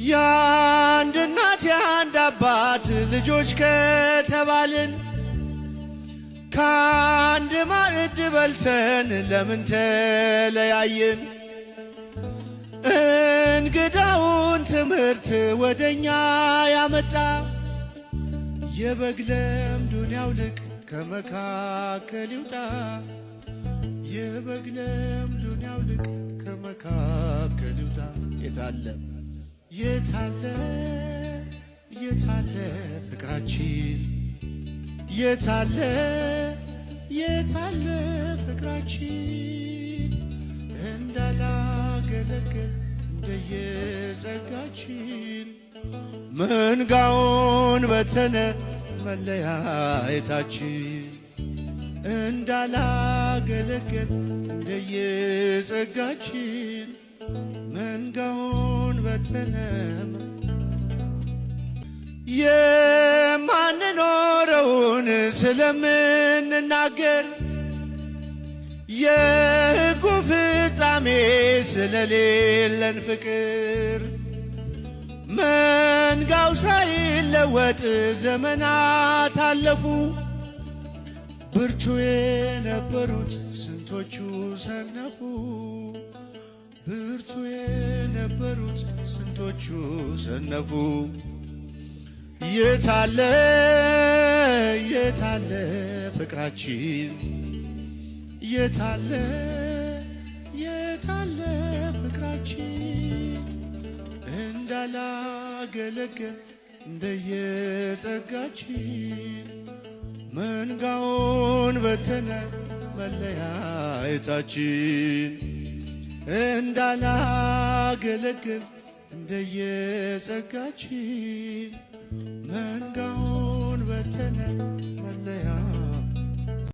የአንድ እናት የአንድ አባት ልጆች ከተባልን ከአንድ ማዕድ በልተን ለምን ተለያየን? እንግዳውን ትምህርት ወደኛ ያመጣ የበግ ለምዱን ያውልቅ ከመካከል ይውጣ። የበግ ለምዱን ያውልቅ ከመካከል ይውጣ። የታለ የታለ የታለ ፍቅራችን? የታለ የታለ ፍቅራችን? እንዳላገለገል እንደየጸጋችን መንጋውን በተነ መለያየታችን። እንዳላገለገል እንደየጸጋችን መንጋውን በተነ የማንኖረውን ስለምንናገር የሕጉ ፍጻሜ ስለሌለን ፍቅር መንጋው ሳይለወጥ ዘመናት አለፉ። ብርቱ የነበሩት ስንቶቹ ሰነፉ። ብርቱ የነበሩት ስንቶቹ ሰነፉ። የታለ የታለ ፍቅራችን? የታለ የታለ ፍቅራችን? እንዳላገለገል እንደየጸጋችን መንጋውን በተነ መለያየታችን። እንዳላገለገል እንደየጸጋችን መንጋውን በተነ መለያ